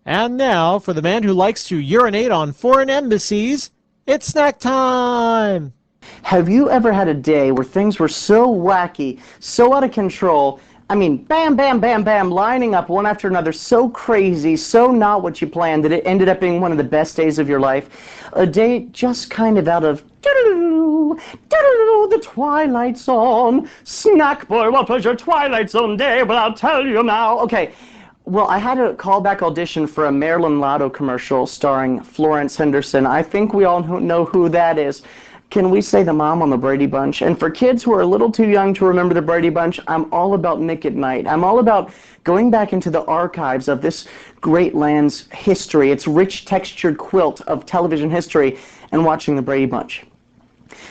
And now, for the man who likes to urinate on foreign embassies, it's snack time! Have you ever had a day where things were so wacky, so out of control, I mean, bam, bam, bam, bam, lining up one after another, so crazy, so not what you planned, that it ended up being one of the best days of your life? A day just kind of out of doo-doo-doo, doo-doo-doo, the Twilight Zone. Snackboy, what was your Twilight Zone day? Well, I'll tell you now. Okay. Well, I had a callback audition for a Marilyn Lotto commercial starring Florence Henderson. I think we all know who that is. Can we say the mom on the Brady Bunch? And for kids who are a little too young to remember the Brady Bunch, I'm all about Nick at Night. I'm all about going back into the archives of this great land's history, its rich textured quilt of television history, and watching the Brady Bunch.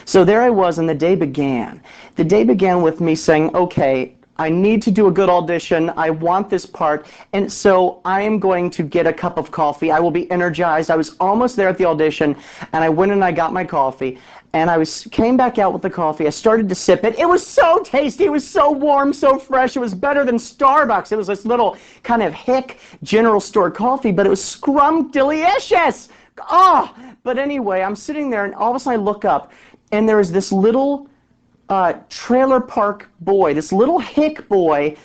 So there I was, and the day began. The day began with me saying, okay, I need to do a good audition. I want this part. And so I am going to get a cup of coffee. I will be energized. I was almost there at the audition, and I went and I got my coffee. And came back out with the coffee. I started to sip it. It was so tasty. It was so warm, so fresh. It was better than Starbucks. It was this little kind of hick general store coffee, but it was scrumptious. Oh! But anyway, I'm sitting there, and all of a sudden I look up, and there is this little trailer park boy, this little hick boy,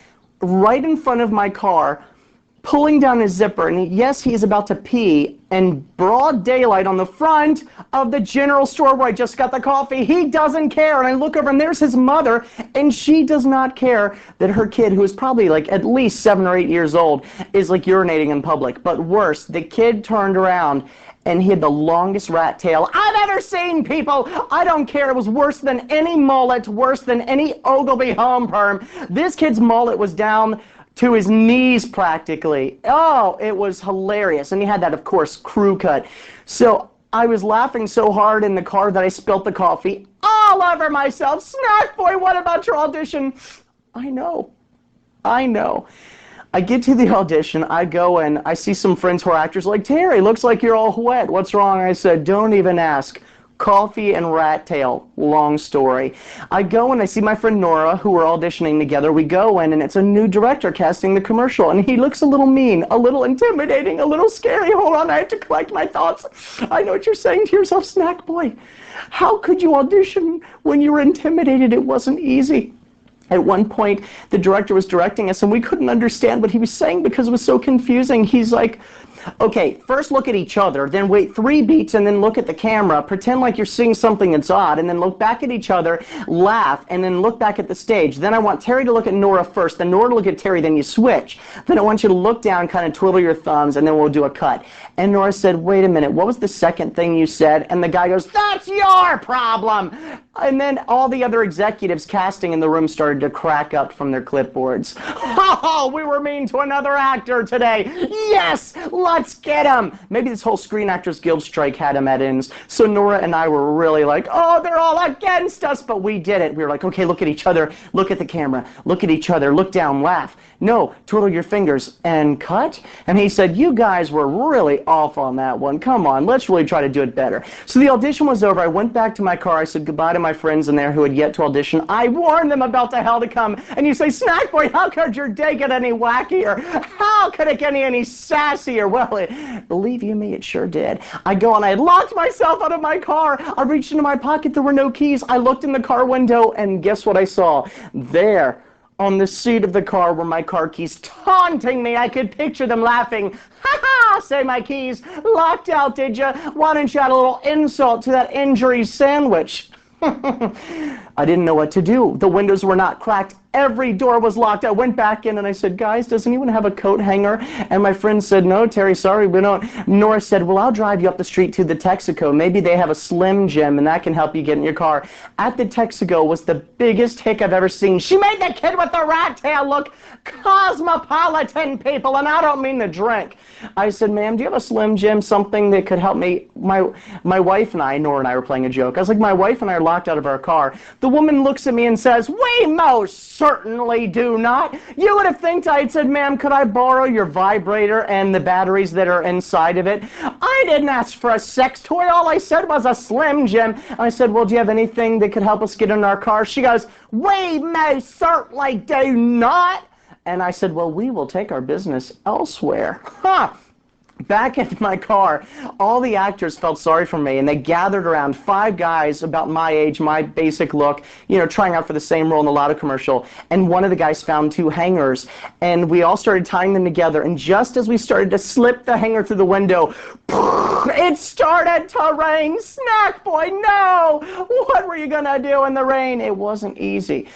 right in front of my car, pulling down his zipper, and yes, he is about to pee in broad daylight on the front of the general store where I just got the coffee. He doesn't care, and I look over, and there's his mother, and she does not care that her kid, who is probably like at least 7 or 8 years old, is like urinating in public. But worse, the kid turned around, and he had the longest rat tail I've ever seen, people. I don't care. It was worse than any mullet, worse than any Ogilvy home perm. This kid's mullet was down to his knees practically. Oh, it was hilarious. And he had that, of course, crew cut. So I was laughing so hard in the car that I spilt the coffee all over myself. Snackboy, what about your audition? I know. I get to the audition, I go in, I see some friends who are actors like, Terry, looks like you're all wet. What's wrong? I said, don't even ask. Coffee and rat tail. Long story. I go and I see my friend Nora, who we're auditioning together. We go in, and it's a new director casting the commercial, and he looks a little mean, a little intimidating, a little scary. Hold on, I have to collect my thoughts. I know what you're saying to yourself, Snackboy. How could you audition when you were intimidated? It wasn't easy. At one point, the director was directing us, and we couldn't understand what he was saying because it was so confusing. He's like, okay, first look at each other, then wait 3 beats, and then look at the camera, pretend like you're seeing something that's odd, and then look back at each other, laugh, and then look back at the stage. Then I want Terry to look at Nora first, then Nora to look at Terry, then you switch. Then I want you to look down, kind of twiddle your thumbs, and then we'll do a cut. And Nora said, wait a minute, what was the second thing you said? And the guy goes, that's your problem! And then all the other executives casting in the room started to crack up from their clipboards. Oh, we were mean to another actor today. Yes, let's get him. Maybe this whole Screen Actors Guild strike had him at ends. So Nora and I were really like, oh, they're all against us. But we did it. We were like, okay, look at each other. Look at the camera. Look at each other. Look down. Laugh. No, twiddle your fingers and cut. And he said, you guys were really off on that one. Come on, let's really try to do it better. So the audition was over. I went back to my car. I said goodbye to my friends in there who had yet to audition. I warned them about the hell to come. And you say, Snackboy, how could your day get any wackier? How could it get any sassier? Well, believe you me, it sure did. I go and I locked myself out of my car. I reached into my pocket. There were no keys. I looked in the car window, and guess what I saw? There, on the seat of the car, were my car keys, taunting me. I could picture them laughing. Ha ha! Say my keys locked out, did ya? Why don't you add a little insult to that injury sandwich? I didn't know what to do. The windows were not cracked. Every door was locked. I went back in and I said, guys, does anyone have a coat hanger? And my friend said, no, Terry, sorry, we don't. Nora said, well, I'll drive you up the street to the Texaco. Maybe they have a Slim Jim and that can help you get in your car. At the Texaco was the biggest hick I've ever seen. She made the kid with the rat tail look cosmopolitan, people, and I don't mean the drink. I said, ma'am, do you have a Slim Jim, something that could help me? My wife and I, Nora and I were playing a joke. I was like, my wife and I are locked out of our car. The woman looks at me and says, we most certainly do not. You would have think I had said, ma'am, could I borrow your vibrator and the batteries that are inside of it? I didn't ask for a sex toy. All I said was a Slim Jim. I said, well, do you have anything that could help us get in our car? She goes, we most certainly do not. And I said, well, we will take our business elsewhere. Huh. Back in my car, all the actors felt sorry for me, and they gathered around 5 guys about my age, my basic look, trying out for the same role in the Lotto commercial. And one of the guys found 2 hangers, and we all started tying them together. And just as we started to slip the hanger through the window, it started to rain. Snackboy, no! What were you gonna do in the rain? It wasn't easy.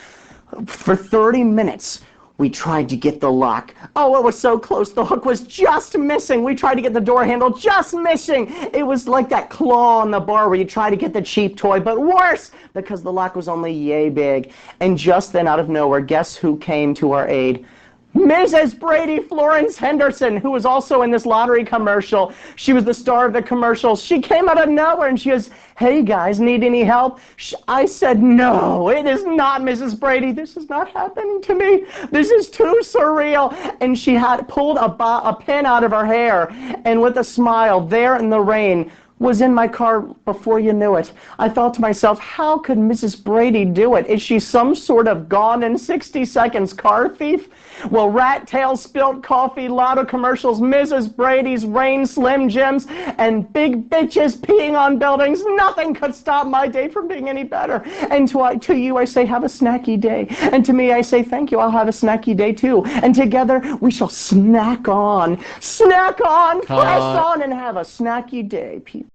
For 30 minutes, we tried to get the lock. Oh, it was so close. The hook was just missing. We tried to get the door handle, just missing. It was like that claw on the bar where you try to get the cheap toy, but worse, because the lock was only yay big. And just then, out of nowhere, guess who came to our aid? Mrs. Brady Florence Henderson, who was also in this lottery commercial. She was the star of the commercial. She came out of nowhere and she goes, "Hey guys, need any help?" I said, "No, it is not Mrs. Brady. This is not happening to me. This is too surreal." And she had pulled a pin out of her hair, and with a smile, there in the rain, was in my car before you knew it. I thought to myself, how could Mrs. Brady do it? Is she some sort of Gone in 60 Seconds car thief? Well, rat tail, spilt coffee, Lotto commercials, Mrs. Brady's rain, Slim Jims, and big bitches peeing on buildings. Nothing could stop my day from being any better. And to you, I say, have a snacky day. And to me, I say, thank you, I'll have a snacky day too. And together, we shall snack on, press on, and have a snacky day, people.